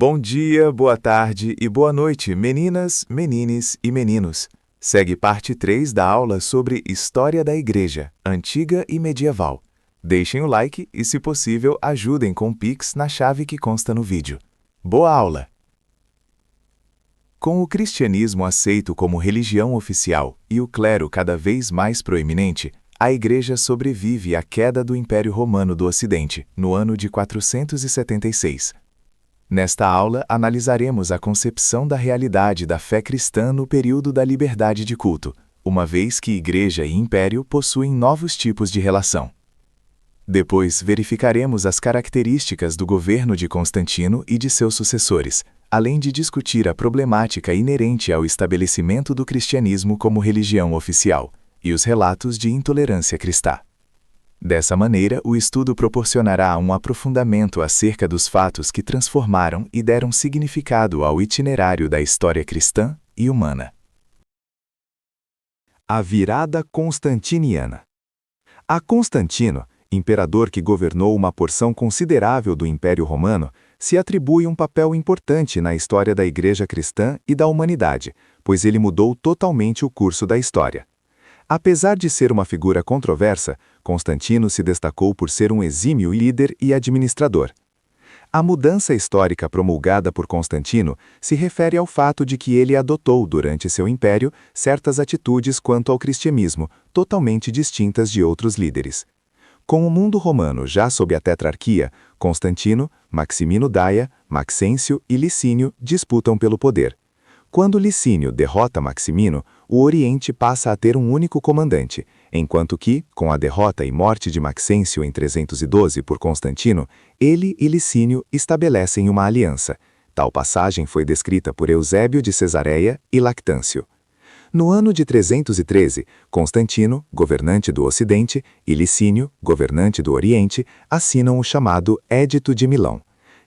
Bom dia, boa tarde e boa noite, meninas, menines e meninos. Segue parte 3 da aula sobre História da Igreja, Antiga e Medieval. Deixem o like e, se possível, ajudem com o Pix na chave que consta no vídeo. Boa aula! Com o cristianismo aceito como religião oficial e o clero cada vez mais proeminente, a Igreja sobrevive à queda do Império Romano do Ocidente, no ano de 476. Nesta aula, analisaremos a concepção da realidade da fé cristã no período da liberdade de culto, uma vez que Igreja e Império possuem novos tipos de relação. Depois, verificaremos as características do governo de Constantino e de seus sucessores, além de discutir a problemática inerente ao estabelecimento do cristianismo como religião oficial e os relatos de intolerância cristã. Dessa maneira, o estudo proporcionará um aprofundamento acerca dos fatos que transformaram e deram significado ao itinerário da história cristã e humana. A virada constantiniana. A Constantino, imperador que governou uma porção considerável do Império Romano, se atribui um papel importante na história da Igreja cristã e da humanidade, pois ele mudou totalmente o curso da história. Apesar de ser uma figura controversa, Constantino se destacou por ser um exímio líder e administrador. A mudança histórica promulgada por Constantino se refere ao fato de que ele adotou, durante seu império, certas atitudes quanto ao cristianismo, totalmente distintas de outros líderes. Com o mundo romano já sob a tetrarquia, Constantino, Maximino Daia, Maxêncio e Licínio disputam pelo poder. Quando Licínio derrota Maximino, o Oriente passa a ter um único comandante, enquanto que, com a derrota e morte de Maxêncio em 312 por Constantino, ele e Licínio estabelecem uma aliança. Tal passagem foi descrita por Eusébio de Cesareia e Lactâncio. No ano de 313, Constantino, governante do Ocidente, e Licínio, governante do Oriente, assinam o chamado Édito de Milão.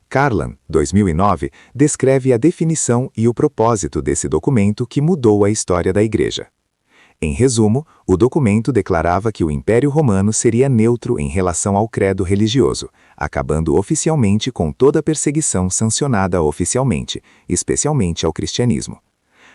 Carlan, 2009, descreve a definição e o propósito desse documento que mudou a história da Igreja. Em resumo, o documento declarava que o Império Romano seria neutro em relação ao credo religioso, acabando oficialmente com toda perseguição sancionada oficialmente, especialmente ao cristianismo.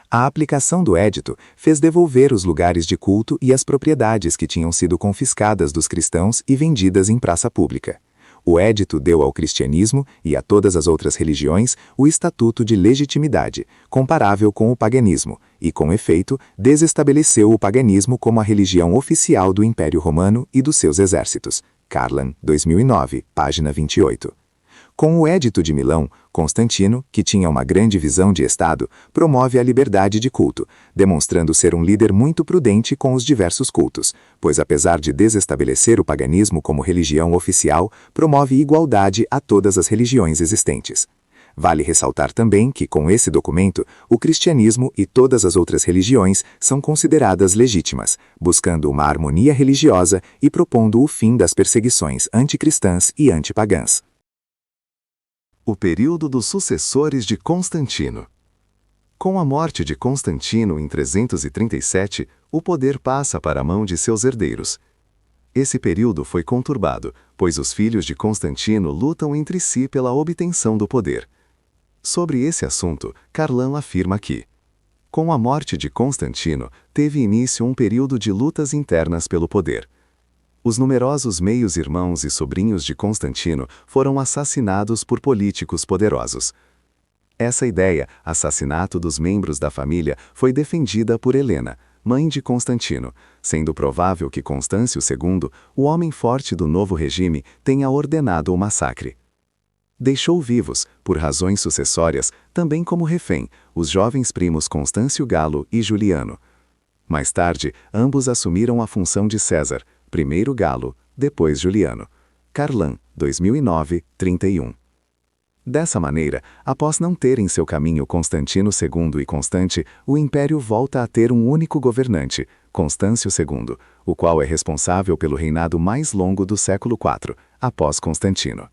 A aplicação do édito fez devolver os lugares de culto e as propriedades que tinham sido confiscadas dos cristãos e vendidas em praça pública. O édito deu ao cristianismo e a todas as outras religiões o estatuto de legitimidade, comparável com o paganismo, e, com efeito, desestabeleceu o paganismo como a religião oficial do Império Romano e dos seus exércitos. Carlan, 2009, página 28. Com o Édito de Milão, Constantino, que tinha uma grande visão de Estado, promove a liberdade de culto, demonstrando ser um líder muito prudente com os diversos cultos, pois apesar de desestabelecer o paganismo como religião oficial, promove igualdade a todas as religiões existentes. Vale ressaltar também que, com esse documento, o cristianismo e todas as outras religiões são consideradas legítimas, buscando uma harmonia religiosa e propondo o fim das perseguições anticristãs e antipagãs. O período dos sucessores de Constantino. Com a morte de Constantino em 337, o poder passa para a mão de seus herdeiros. Esse período foi conturbado, pois os filhos de Constantino lutam entre si pela obtenção do poder. Sobre esse assunto, Carlan afirma que, com a morte de Constantino, teve início um período de lutas internas pelo poder. Os numerosos meios-irmãos e sobrinhos de Constantino foram assassinados por políticos poderosos. Essa ideia, assassinato dos membros da família, foi defendida por Helena, mãe de Constantino, sendo provável que Constâncio II, o homem forte do novo regime, tenha ordenado o massacre. Deixou vivos, por razões sucessórias, também como refém, os jovens primos Constâncio Galo e Juliano. Mais tarde, ambos assumiram a função de César, primeiro Galo, depois Juliano. Carlan, 2009, 31. Dessa maneira, após não ter em seu caminho Constantino II e Constante, o império volta a ter um único governante, Constâncio II, o qual é responsável pelo reinado mais longo do século IV, após Constantino.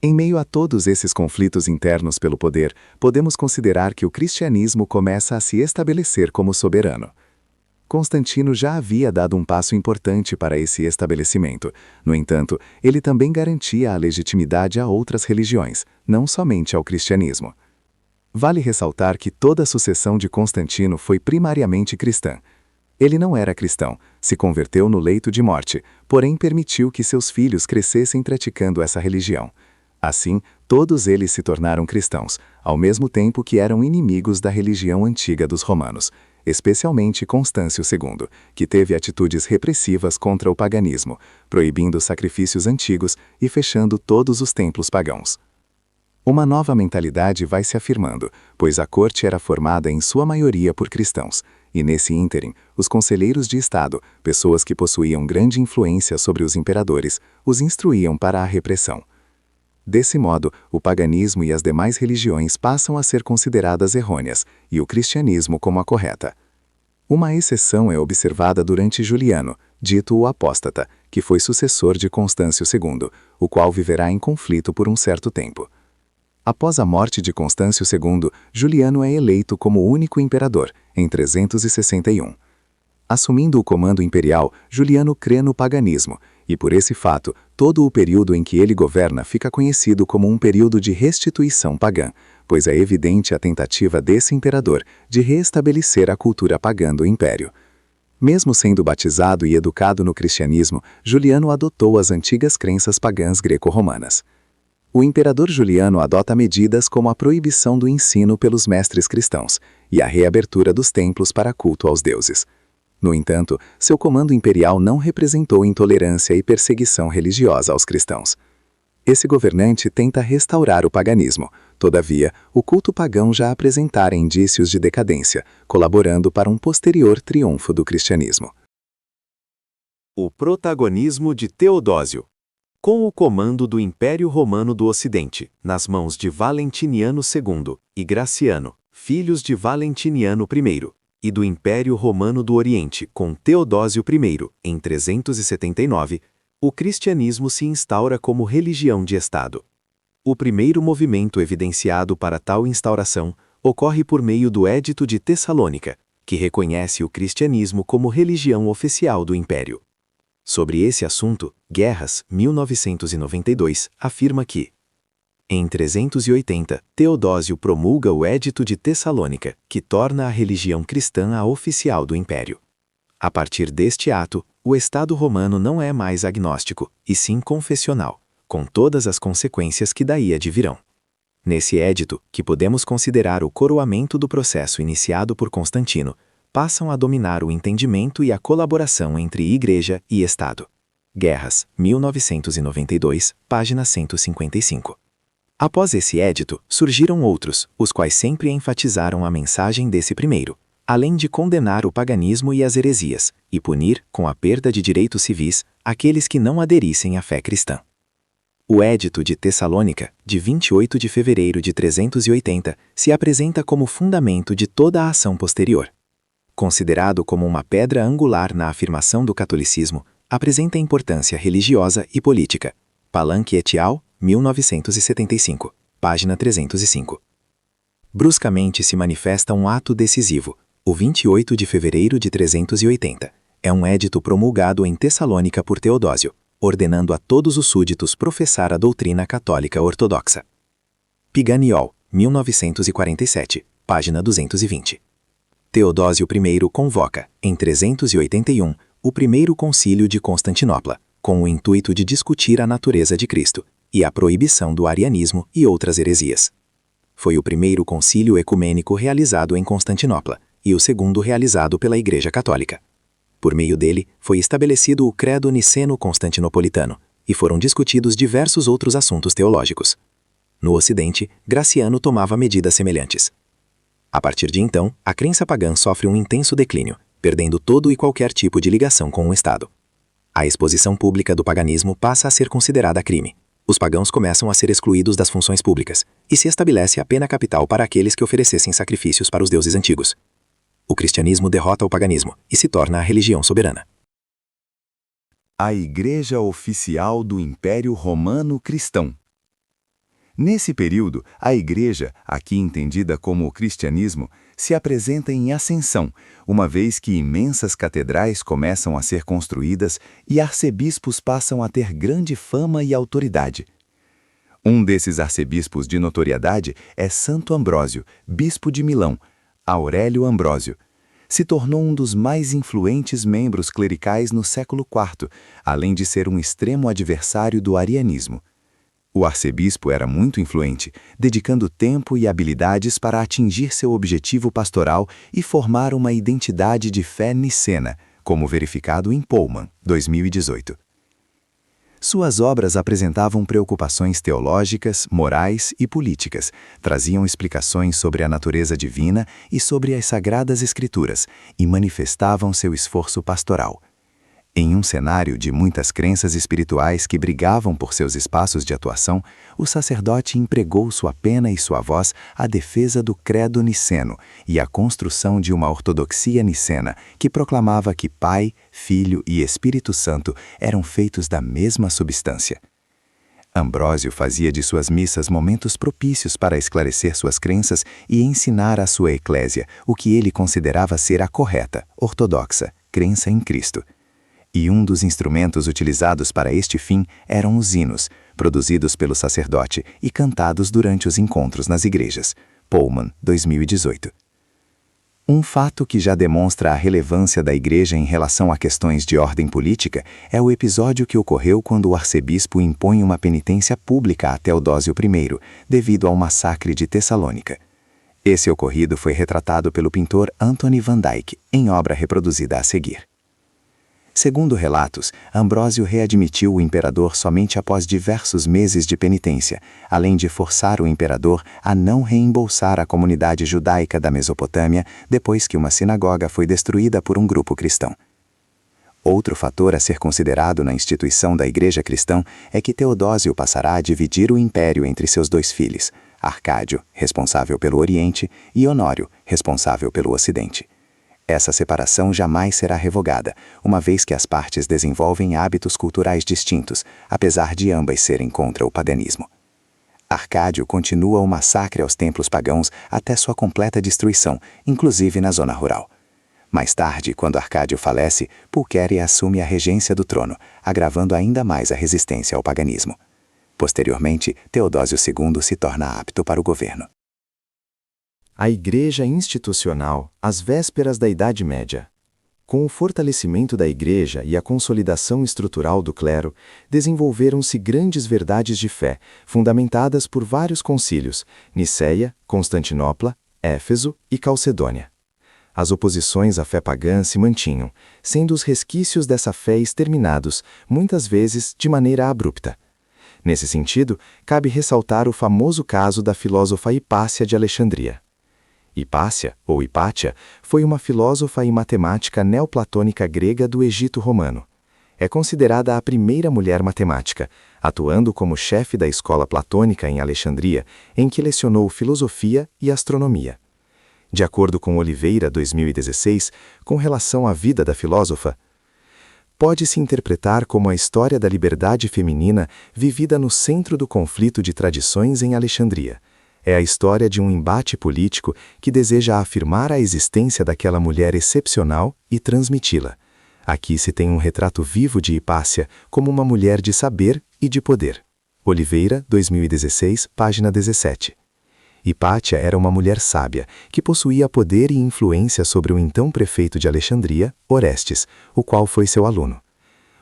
Em meio a todos esses conflitos internos pelo poder, podemos considerar que o cristianismo começa a se estabelecer como soberano. Constantino já havia dado um passo importante para esse estabelecimento. No entanto, ele também garantia a legitimidade a outras religiões, não somente ao cristianismo. Vale ressaltar que toda a sucessão de Constantino foi primariamente cristã. Ele não era cristão, se converteu no leito de morte, porém permitiu que seus filhos crescessem praticando essa religião. Assim, todos eles se tornaram cristãos, ao mesmo tempo que eram inimigos da religião antiga dos romanos, especialmente Constâncio II, que teve atitudes repressivas contra o paganismo, proibindo sacrifícios antigos e fechando todos os templos pagãos. Uma nova mentalidade vai se afirmando, pois a corte era formada em sua maioria por cristãos, e nesse ínterim, os conselheiros de Estado, pessoas que possuíam grande influência sobre os imperadores, os instruíam para a repressão. Desse modo, o paganismo e as demais religiões passam a ser consideradas errôneas, e o cristianismo como a correta. Uma exceção é observada durante Juliano, dito o apóstata, que foi sucessor de Constâncio II, o qual viverá em conflito por um certo tempo. Após a morte de Constâncio II, Juliano é eleito como único imperador, em 361. Assumindo o comando imperial, Juliano crê no paganismo, e por esse fato, todo o período em que ele governa fica conhecido como um período de restituição pagã, pois é evidente a tentativa desse imperador de reestabelecer a cultura pagã do império. Mesmo sendo batizado e educado no cristianismo, Juliano adotou as antigas crenças pagãs greco-romanas. O imperador Juliano adota medidas como a proibição do ensino pelos mestres cristãos e a reabertura dos templos para culto aos deuses. No entanto, seu comando imperial não representou intolerância e perseguição religiosa aos cristãos. Esse governante tenta restaurar o paganismo, todavia, o culto pagão já apresentara indícios de decadência, colaborando para um posterior triunfo do cristianismo. O protagonismo de Teodósio. Com o comando do Império Romano do Ocidente, nas mãos de Valentiniano II e Graciano, filhos de Valentiniano I, e do Império Romano do Oriente com Teodósio I, em 379, o cristianismo se instaura como religião de Estado. O primeiro movimento evidenciado para tal instauração ocorre por meio do Édito de Tessalônica, que reconhece o cristianismo como religião oficial do Império. Sobre esse assunto, Guerras, 1992, afirma que, em 380, Teodósio promulga o Édito de Tessalônica, que torna a religião cristã a oficial do Império. A partir deste ato, o Estado romano não é mais agnóstico, e sim confessional, com todas as consequências que daí advirão. Nesse édito, que podemos considerar o coroamento do processo iniciado por Constantino, passam a dominar o entendimento e a colaboração entre Igreja e Estado. Guerras, 1992, página 155. Após esse édito, surgiram outros, os quais sempre enfatizaram a mensagem desse primeiro, além de condenar o paganismo e as heresias, e punir, com a perda de direitos civis, aqueles que não aderissem à fé cristã. O Édito de Tessalônica, de 28 de fevereiro de 380, se apresenta como fundamento de toda a ação posterior. Considerado como uma pedra angular na afirmação do catolicismo, apresenta importância religiosa e política. Palanque et al., 1975, página 305. Bruscamente se manifesta um ato decisivo, o 28 de fevereiro de 380. É um édito promulgado em Tessalônica por Teodósio, ordenando a todos os súditos professar a doutrina católica ortodoxa. Piganiol, 1947, página 220. Teodósio I convoca, em 381, o primeiro concílio de Constantinopla, com o intuito de discutir a natureza de Cristo e a proibição do arianismo e outras heresias. Foi o primeiro concílio ecumênico realizado em Constantinopla e o segundo realizado pela Igreja Católica. Por meio dele, foi estabelecido o Credo Niceno-Constantinopolitano e foram discutidos diversos outros assuntos teológicos. No Ocidente, Graciano tomava medidas semelhantes. A partir de então, a crença pagã sofre um intenso declínio, perdendo todo e qualquer tipo de ligação com o Estado. A exposição pública do paganismo passa a ser considerada crime. Os pagãos começam a ser excluídos das funções públicas, e se estabelece a pena capital para aqueles que oferecessem sacrifícios para os deuses antigos. O cristianismo derrota o paganismo e se torna a religião soberana. A Igreja Oficial do Império Romano Cristão. Nesse período, a Igreja, aqui entendida como o cristianismo, se apresenta em ascensão, uma vez que imensas catedrais começam a ser construídas e arcebispos passam a ter grande fama e autoridade. Um desses arcebispos de notoriedade é Santo Ambrósio, bispo de Milão, Aurélio Ambrósio. Se tornou um dos mais influentes membros clericais no século IV, além de ser um extremo adversário do arianismo. O arcebispo era muito influente, dedicando tempo e habilidades para atingir seu objetivo pastoral e formar uma identidade de fé nicena, como verificado em Pullman, 2018. Suas obras apresentavam preocupações teológicas, morais e políticas, traziam explicações sobre a natureza divina e sobre as Sagradas Escrituras, e manifestavam seu esforço pastoral. Em um cenário de muitas crenças espirituais que brigavam por seus espaços de atuação, o sacerdote empregou sua pena e sua voz à defesa do credo niceno e à construção de uma ortodoxia nicena que proclamava que Pai, Filho e Espírito Santo eram feitos da mesma substância. Ambrósio fazia de suas missas momentos propícios para esclarecer suas crenças e ensinar à sua eclésia o que ele considerava ser a correta, ortodoxa, crença em Cristo. E um dos instrumentos utilizados para este fim eram os hinos, produzidos pelo sacerdote e cantados durante os encontros nas igrejas. Pullman, 2018. Um fato que já demonstra a relevância da igreja em relação a questões de ordem política é o episódio que ocorreu quando o arcebispo impõe uma penitência pública a Teodósio I, devido ao massacre de Tessalônica. Esse ocorrido foi retratado pelo pintor Anthony van Dyck, em obra reproduzida a seguir. Segundo relatos, Ambrósio readmitiu o imperador somente após diversos meses de penitência, além de forçar o imperador a não reembolsar a comunidade judaica da Mesopotâmia depois que uma sinagoga foi destruída por um grupo cristão. Outro fator a ser considerado na instituição da Igreja cristã é que Teodósio passará a dividir o império entre seus dois filhos, Arcádio, responsável pelo Oriente, e Honório, responsável pelo Ocidente. Essa separação jamais será revogada, uma vez que as partes desenvolvem hábitos culturais distintos, apesar de ambas serem contra o paganismo. Arcádio continua o massacre aos templos pagãos até sua completa destruição, inclusive na zona rural. Mais tarde, quando Arcádio falece, Pulquéria assume a regência do trono, agravando ainda mais a resistência ao paganismo. Posteriormente, Teodósio II se torna apto para o governo. A Igreja institucional às vésperas da Idade Média. Com o fortalecimento da Igreja e a consolidação estrutural do clero, desenvolveram-se grandes verdades de fé, fundamentadas por vários concílios, Niceia, Constantinopla, Éfeso e Calcedônia. As oposições à fé pagã se mantinham, sendo os resquícios dessa fé exterminados, muitas vezes de maneira abrupta. Nesse sentido, cabe ressaltar o famoso caso da filósofa Hipácia de Alexandria. Hipácia, ou Hipátia, foi uma filósofa e matemática neoplatônica grega do Egito Romano. É considerada a primeira mulher matemática, atuando como chefe da escola platônica em Alexandria, em que lecionou filosofia e astronomia. De acordo com Oliveira, 2016, com relação à vida da filósofa, pode-se interpretar como a história da liberdade feminina vivida no centro do conflito de tradições em Alexandria. É a história de um embate político que deseja afirmar a existência daquela mulher excepcional e transmiti-la. Aqui se tem um retrato vivo de Hipácia como uma mulher de saber e de poder. Oliveira, 2016, página 17. Hipátia era uma mulher sábia, que possuía poder e influência sobre o então prefeito de Alexandria, Orestes, o qual foi seu aluno.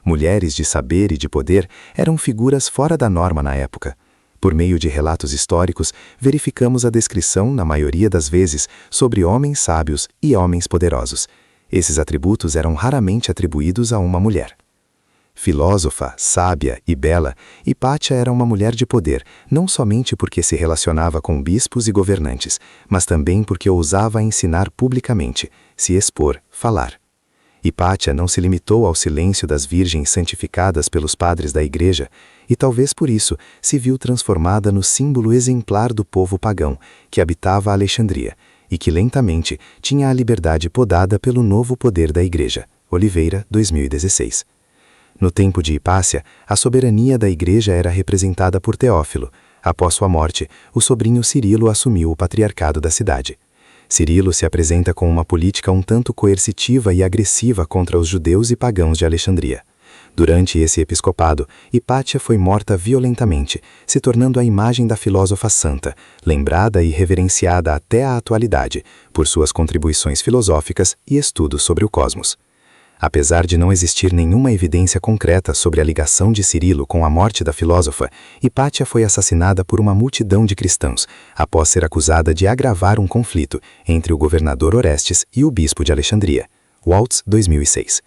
Mulheres de saber e de poder eram figuras fora da norma na época. Por meio de relatos históricos, verificamos a descrição, na maioria das vezes, sobre homens sábios e homens poderosos. Esses atributos eram raramente atribuídos a uma mulher. Filósofa, sábia e bela, Hipátia era uma mulher de poder, não somente porque se relacionava com bispos e governantes, mas também porque ousava ensinar publicamente, se expor, falar. Hipátia não se limitou ao silêncio das virgens santificadas pelos padres da Igreja, e talvez por isso se viu transformada no símbolo exemplar do povo pagão, que habitava Alexandria, e que lentamente tinha a liberdade podada pelo novo poder da Igreja. Oliveira, 2016. No tempo de Hipácia, a soberania da Igreja era representada por Teófilo, Após sua morte, o sobrinho Cirilo assumiu o patriarcado da cidade. Cirilo se apresenta com uma política um tanto coercitiva e agressiva contra os judeus e pagãos de Alexandria. Durante esse episcopado, Hipátia foi morta violentamente, se tornando a imagem da filósofa santa, lembrada e reverenciada até a atualidade, por suas contribuições filosóficas e estudos sobre o cosmos. Apesar de não existir nenhuma evidência concreta sobre a ligação de Cirilo com a morte da filósofa, Hipátia foi assassinada por uma multidão de cristãos, após ser acusada de agravar um conflito entre o governador Orestes e o bispo de Alexandria. Waltz, 2006.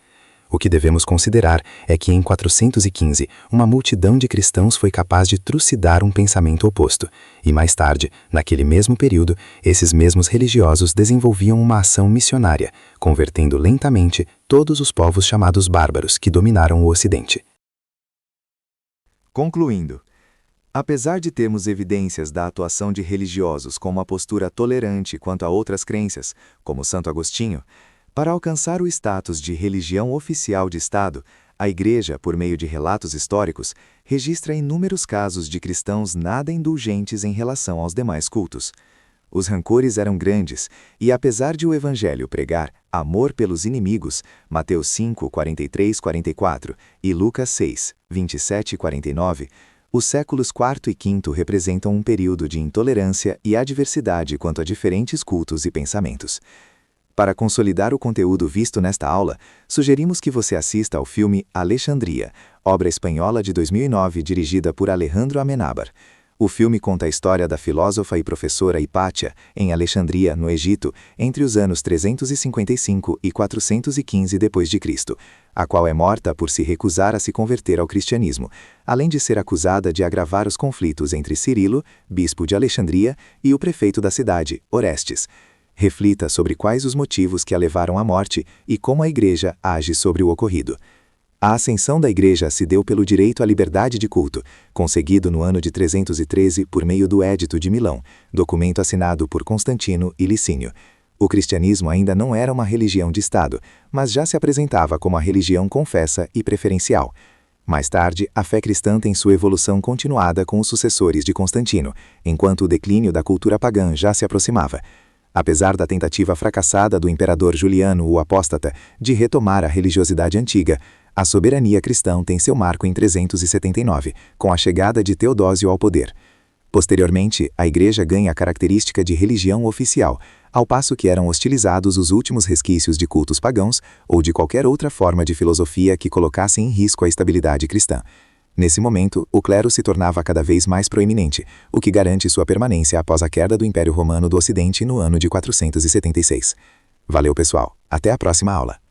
O que devemos considerar é que em 415, uma multidão de cristãos foi capaz de trucidar um pensamento oposto, e mais tarde, naquele mesmo período, esses mesmos religiosos desenvolviam uma ação missionária, convertendo lentamente todos os povos chamados bárbaros que dominaram o Ocidente. Concluindo, apesar de termos evidências da atuação de religiosos com uma postura tolerante quanto a outras crenças, como Santo Agostinho, para alcançar o status de religião oficial de Estado, a Igreja, por meio de relatos históricos, registra inúmeros casos de cristãos nada indulgentes em relação aos demais cultos. Os rancores eram grandes, e apesar de o Evangelho pregar amor pelos inimigos, Mateus 5, 43-44 e Lucas 6, 27-49, os séculos IV e V representam um período de intolerância e adversidade quanto a diferentes cultos e pensamentos. Para consolidar o conteúdo visto nesta aula, sugerimos que você assista ao filme Alexandria, obra espanhola de 2009 dirigida por Alejandro Amenábar. O filme conta a história da filósofa e professora Hipátia, em Alexandria, no Egito, entre os anos 355 e 415 d.C., a qual é morta por se recusar a se converter ao cristianismo, além de ser acusada de agravar os conflitos entre Cirilo, bispo de Alexandria, e o prefeito da cidade, Orestes. Reflita sobre quais os motivos que a levaram à morte e como a Igreja age sobre o ocorrido. A ascensão da Igreja se deu pelo direito à liberdade de culto, conseguido no ano de 313 por meio do Édito de Milão, documento assinado por Constantino e Licínio. O cristianismo ainda não era uma religião de Estado, mas já se apresentava como a religião confessa e preferencial. Mais tarde, a fé cristã tem sua evolução continuada com os sucessores de Constantino, enquanto o declínio da cultura pagã já se aproximava. Apesar da tentativa fracassada do imperador Juliano o Apóstata de retomar a religiosidade antiga, a soberania cristã tem seu marco em 379, com a chegada de Teodósio ao poder. Posteriormente, a Igreja ganha a característica de religião oficial, ao passo que eram hostilizados os últimos resquícios de cultos pagãos ou de qualquer outra forma de filosofia que colocasse em risco a estabilidade cristã. Nesse momento, o clero se tornava cada vez mais proeminente, o que garante sua permanência após a queda do Império Romano do Ocidente no ano de 476. Valeu, pessoal. Até a próxima aula.